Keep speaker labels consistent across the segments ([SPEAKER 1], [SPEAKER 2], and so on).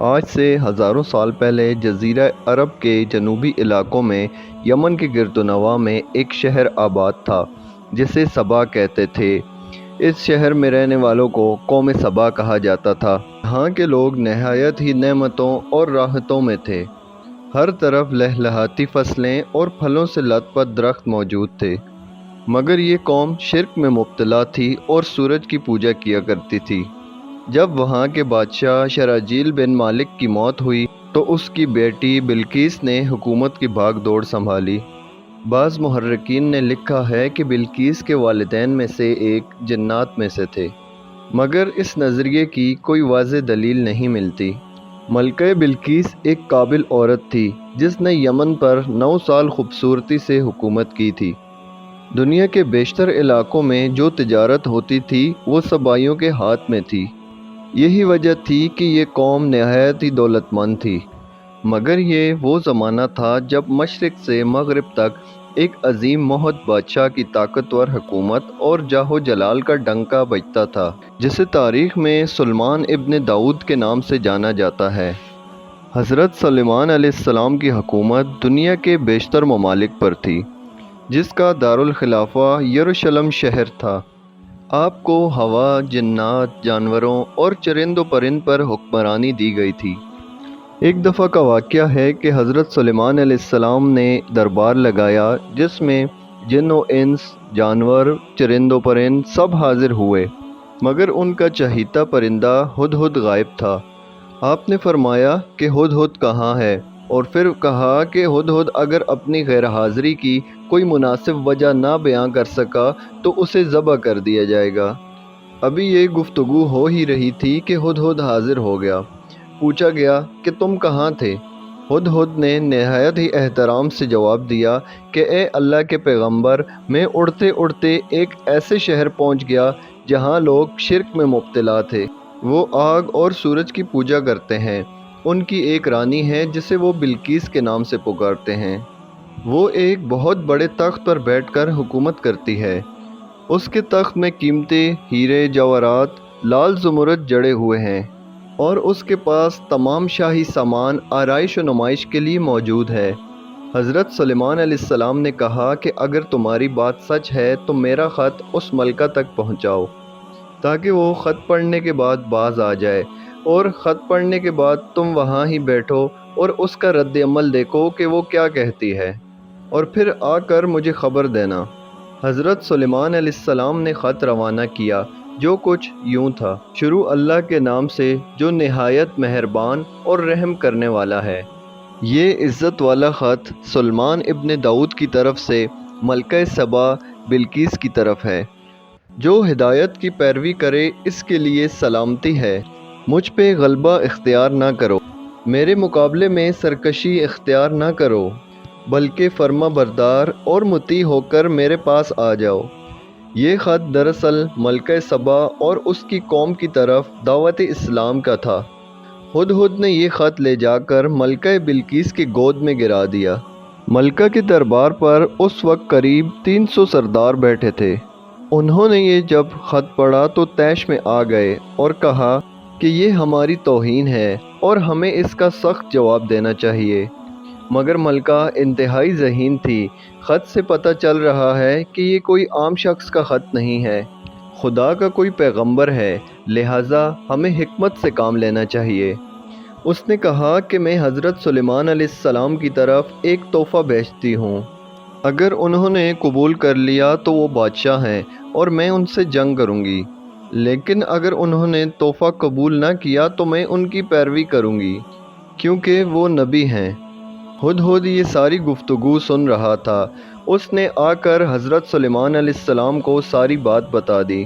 [SPEAKER 1] آج سے ہزاروں سال پہلے جزیرہ عرب کے جنوبی علاقوں میں یمن کے گرد و نواح میں ایک شہر آباد تھا جسے سبا کہتے تھے۔ اس شہر میں رہنے والوں کو قوم سبا کہا جاتا تھا۔ یہاں کے لوگ نہایت ہی نعمتوں اور راحتوں میں تھے۔ ہر طرف لہلہاتی فصلیں اور پھلوں سے لت پت درخت موجود تھے، مگر یہ قوم شرک میں مبتلا تھی اور سورج کی پوجا کیا کرتی تھی۔ جب وہاں کے بادشاہ شراجیل بن مالک کی موت ہوئی تو اس کی بیٹی بلقیس نے حکومت کی بھاگ دوڑ سنبھالی۔ بعض محرکین نے لکھا ہے کہ بلقیس کے والدین میں سے ایک جنات میں سے تھے، مگر اس نظریے کی کوئی واضح دلیل نہیں ملتی۔ ملکہ بلقیس ایک قابل عورت تھی جس نے یمن پر 9 سال خوبصورتی سے حکومت کی تھی۔ دنیا کے بیشتر علاقوں میں جو تجارت ہوتی تھی وہ سبائیوں کے ہاتھ میں تھی۔ یہی وجہ تھی کہ یہ قوم نہایت ہی دولت مند تھی، مگر یہ وہ زمانہ تھا جب مشرق سے مغرب تک ایک عظیم مہد بادشاہ کی طاقتور حکومت اور جاہ و جلال کا ڈنکا بجتا تھا، جسے تاریخ میں سلیمان ابن داؤد کے نام سے جانا جاتا ہے۔ حضرت سلیمان علیہ السلام کی حکومت دنیا کے بیشتر ممالک پر تھی، جس کا دارالخلافہ یروشلم شہر تھا۔ آپ کو ہوا، جنات، جانوروں اور چرند و پرند پر حکمرانی دی گئی تھی۔ ایک دفعہ کا واقعہ ہے کہ حضرت سلیمان علیہ السلام نے دربار لگایا جس میں جن و انس، جانور، چرند و پرند سب حاضر ہوئے، مگر ان کا چہیتا پرندہ ہدہد غائب تھا۔ آپ نے فرمایا کہ ہدہد کہاں ہے، اور پھر کہا کہ ہدہد اگر اپنی غیر حاضری کی کوئی مناسب وجہ نہ بیان کر سکا تو اسے ذبح کر دیا جائے گا۔ ابھی یہ گفتگو ہو ہی رہی تھی کہ ہدہد حاضر ہو گیا۔ پوچھا گیا کہ تم کہاں تھے؟ ہدہد نے نہایت ہی احترام سے جواب دیا کہ اے اللہ کے پیغمبر، میں اڑتے اڑتے ایک ایسے شہر پہنچ گیا جہاں لوگ شرک میں مبتلا تھے۔ وہ آگ اور سورج کی پوجا کرتے ہیں۔ ان کی ایک رانی ہے جسے وہ بلقیس کے نام سے پکارتے ہیں۔ وہ ایک بہت بڑے تخت پر بیٹھ کر حکومت کرتی ہے۔ اس کے تخت میں قیمتی ہیرے جواہرات لال زمرد جڑے ہوئے ہیں، اور اس کے پاس تمام شاہی سامان آرائش و نمائش کے لیے موجود ہے۔ حضرت سلیمان علیہ السلام نے کہا کہ اگر تمہاری بات سچ ہے تو میرا خط اس ملکہ تک پہنچاؤ، تاکہ وہ خط پڑھنے کے بعد باز آ جائے، اور خط پڑھنے کے بعد تم وہاں ہی بیٹھو اور اس کا رد عمل دیکھو کہ وہ کیا کہتی ہے، اور پھر آ کر مجھے خبر دینا۔ حضرت سلیمان علیہ السلام نے خط روانہ کیا، جو کچھ یوں تھا: شروع اللہ کے نام سے جو نہایت مہربان اور رحم کرنے والا ہے۔ یہ عزت والا خط سلیمان ابن داؤد کی طرف سے ملکہ سبا بلقیس کی طرف ہے۔ جو ہدایت کی پیروی کرے اس کے لیے سلامتی ہے۔ مجھ پہ غلبہ اختیار نہ کرو، میرے مقابلے میں سرکشی اختیار نہ کرو، بلکہ فرما بردار اور مطیع ہو کر میرے پاس آ جاؤ۔ یہ خط دراصل ملکہ سبا اور اس کی قوم کی طرف دعوت اسلام کا تھا۔ ہدہد نے یہ خط لے جا کر ملکہ بلقیس کی گود میں گرا دیا۔ ملکہ کے دربار پر اس وقت قریب 300 سردار بیٹھے تھے۔ انہوں نے یہ جب خط پڑھا تو طیش میں آ گئے اور کہا کہ یہ ہماری توہین ہے اور ہمیں اس کا سخت جواب دینا چاہیے۔ مگر ملکہ انتہائی ذہین تھی۔ خط سے پتہ چل رہا ہے کہ یہ کوئی عام شخص کا خط نہیں ہے، خدا کا کوئی پیغمبر ہے، لہٰذا ہمیں حکمت سے کام لینا چاہیے۔ اس نے کہا کہ میں حضرت سلیمان علیہ السلام کی طرف ایک تحفہ بھیجتی ہوں۔ اگر انہوں نے قبول کر لیا تو وہ بادشاہ ہیں اور میں ان سے جنگ کروں گی، لیکن اگر انہوں نے تحفہ قبول نہ کیا تو میں ان کی پیروی کروں گی، کیونکہ وہ نبی ہیں۔ ہدہد یہ ساری گفتگو سن رہا تھا۔ اس نے آ کر حضرت سلیمان علیہ السلام کو ساری بات بتا دی۔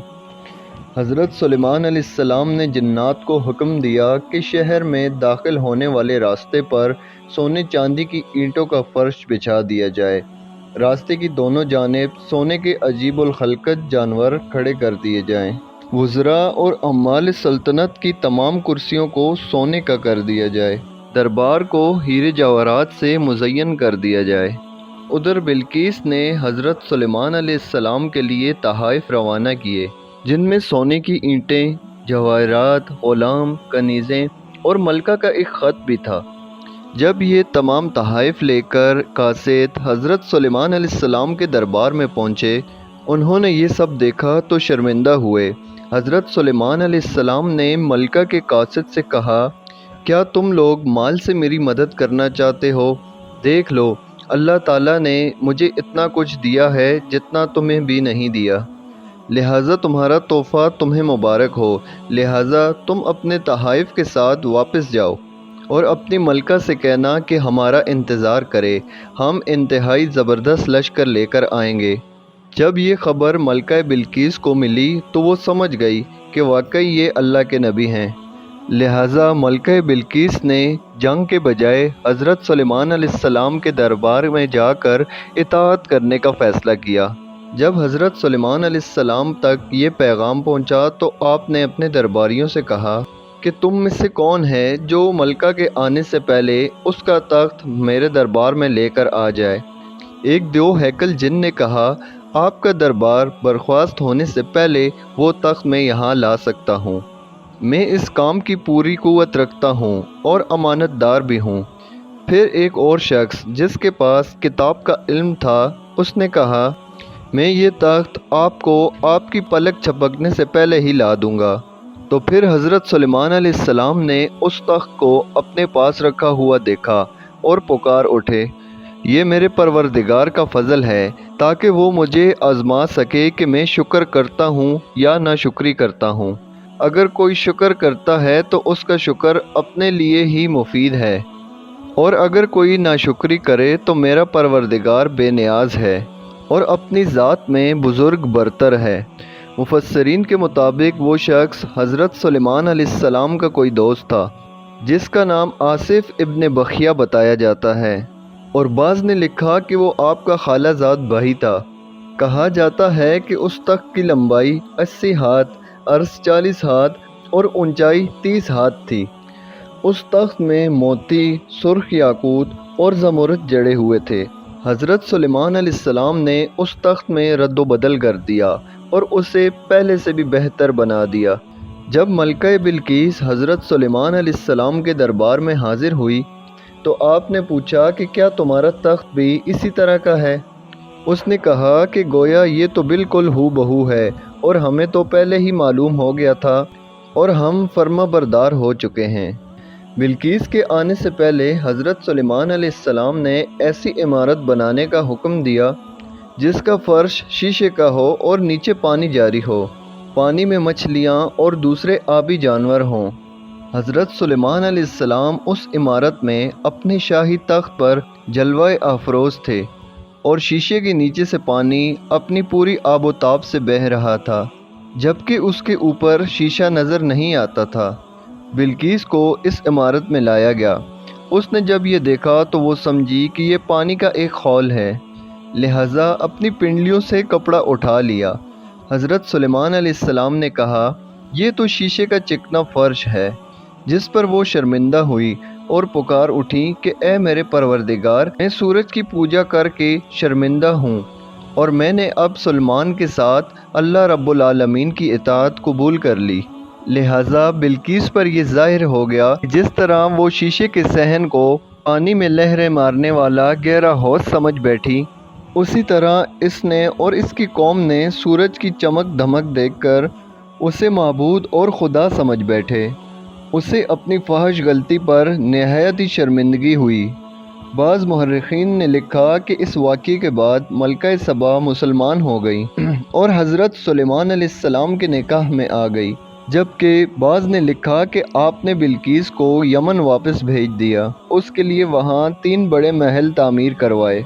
[SPEAKER 1] حضرت سلیمان علیہ السلام نے جنات کو حکم دیا کہ شہر میں داخل ہونے والے راستے پر سونے چاندی کی اینٹوں کا فرش بچھا دیا جائے۔ راستے کی دونوں جانب سونے کے عجیب الخلقت جانور کھڑے کر دیے جائیں۔ وزراء اور عمال سلطنت کی تمام کرسیوں کو سونے کا کر دیا جائے۔ دربار کو ہیرے جواہرات سے مزین کر دیا جائے۔ ادھر بلقیس نے حضرت سلیمان علیہ السلام کے لیے تحائف روانہ کیے، جن میں سونے کی اینٹیں، جواہرات، غلام، کنیزیں اور ملکہ کا ایک خط بھی تھا۔ جب یہ تمام تحائف لے کر قاصد حضرت سلیمان علیہ السلام کے دربار میں پہنچے، انہوں نے یہ سب دیکھا تو شرمندہ ہوئے۔ حضرت سلیمان علیہ السلام نے ملکہ کے قاصد سے کہا، کیا تم لوگ مال سے میری مدد کرنا چاہتے ہو؟ دیکھ لو، اللہ تعالیٰ نے مجھے اتنا کچھ دیا ہے جتنا تمہیں بھی نہیں دیا، لہٰذا تمہارا تحفہ تمہیں مبارک ہو۔ لہٰذا تم اپنے تحائف کے ساتھ واپس جاؤ اور اپنی ملکہ سے کہنا کہ ہمارا انتظار کرے، ہم انتہائی زبردست لشکر لے کر آئیں گے۔ جب یہ خبر ملکہ بلقیس کو ملی تو وہ سمجھ گئی کہ واقعی یہ اللہ کے نبی ہیں، لہٰذا ملکہ بلقیس نے جنگ کے بجائے حضرت سلیمان علیہ السلام کے دربار میں جا کر اطاعت کرنے کا فیصلہ کیا۔ جب حضرت سلیمان علیہ السلام تک یہ پیغام پہنچا تو آپ نے اپنے درباریوں سے کہا کہ تم میں سے کون ہے جو ملکہ کے آنے سے پہلے اس کا تخت میرے دربار میں لے کر آ جائے۔ ایک دیو ہیکل جن نے کہا، آپ کا دربار برخاست ہونے سے پہلے وہ تخت میں یہاں لا سکتا ہوں، میں اس کام کی پوری قوت رکھتا ہوں اور امانت دار بھی ہوں۔ پھر ایک اور شخص جس کے پاس کتاب کا علم تھا، اس نے کہا، میں یہ تخت آپ کو آپ کی پلک جھپکنے سے پہلے ہی لا دوں گا۔ تو پھر حضرت سلیمان علیہ السلام نے اس تخت کو اپنے پاس رکھا ہوا دیکھا اور پکار اٹھے، یہ میرے پروردگار کا فضل ہے تاکہ وہ مجھے آزما سکے کہ میں شکر کرتا ہوں یا ناشکری کرتا ہوں۔ اگر کوئی شکر کرتا ہے تو اس کا شکر اپنے لیے ہی مفید ہے، اور اگر کوئی ناشکری کرے تو میرا پروردگار بے نیاز ہے اور اپنی ذات میں بزرگ برتر ہے۔ مفسرین کے مطابق وہ شخص حضرت سلیمان علیہ السلام کا کوئی دوست تھا جس کا نام آصف ابن بخیہ بتایا جاتا ہے، اور بعض نے لکھا کہ وہ آپ کا خالہ زاد بھائی تھا۔ کہا جاتا ہے کہ اس تخت کی لمبائی 80 ہاتھ، عرض 40 ہاتھ اور اونچائی 30 ہاتھ تھی۔ اس تخت میں موتی، سرخ یاقوت اور زمرد جڑے ہوئے تھے۔ حضرت سلیمان علیہ السلام نے اس تخت میں رد و بدل کر دیا اور اسے پہلے سے بھی بہتر بنا دیا۔ جب ملکہ بلقیس حضرت سلیمان علیہ السلام کے دربار میں حاضر ہوئی تو آپ نے پوچھا کہ کیا تمہارا تخت بھی اسی طرح کا ہے؟ اس نے کہا کہ گویا یہ تو بالکل ہو بہو ہے، اور ہمیں تو پہلے ہی معلوم ہو گیا تھا اور ہم فرما بردار ہو چکے ہیں۔ بلقیس کے آنے سے پہلے حضرت سلیمان علیہ السلام نے ایسی عمارت بنانے کا حکم دیا جس کا فرش شیشے کا ہو اور نیچے پانی جاری ہو، پانی میں مچھلیاں اور دوسرے آبی جانور ہوں۔ حضرت سلیمان علیہ السلام اس عمارت میں اپنے شاہی تخت پر جلوہ افروز تھے، اور شیشے کے نیچے سے پانی اپنی پوری آب و تاب سے بہہ رہا تھا، جبکہ اس کے اوپر شیشہ نظر نہیں آتا تھا۔ بلقیس کو اس عمارت میں لایا گیا۔ اس نے جب یہ دیکھا تو وہ سمجھی کہ یہ پانی کا ایک خول ہے، لہٰذا اپنی پنڈلیوں سے کپڑا اٹھا لیا۔ حضرت سلیمان علیہ السلام نے کہا، یہ تو شیشے کا چکنا فرش ہے، جس پر وہ شرمندہ ہوئی اور پکار اٹھی کہ اے میرے پروردگار، میں سورج کی پوجا کر کے شرمندہ ہوں، اور میں نے اب سلیمان کے ساتھ اللہ رب العالمین کی اطاعت قبول کر لی۔ لہٰذا بلقیس پر یہ ظاہر ہو گیا کہ جس طرح وہ شیشے کے صحن کو پانی میں لہریں مارنے والا گہرا حوض سمجھ بیٹھی، اسی طرح اس نے اور اس کی قوم نے سورج کی چمک دھمک دیکھ کر اسے معبود اور خدا سمجھ بیٹھے۔ اسے اپنی فحش غلطی پر نہایت ہی شرمندگی ہوئی۔ بعض مورخین نے لکھا کہ اس واقعے کے بعد ملکہ سبا مسلمان ہو گئی اور حضرت سلیمان علیہ السلام کے نکاح میں آ گئی، جبکہ بعض نے لکھا کہ آپ نے بلقیس کو یمن واپس بھیج دیا، اس کے لیے وہاں 3 بڑے محل تعمیر کروائے۔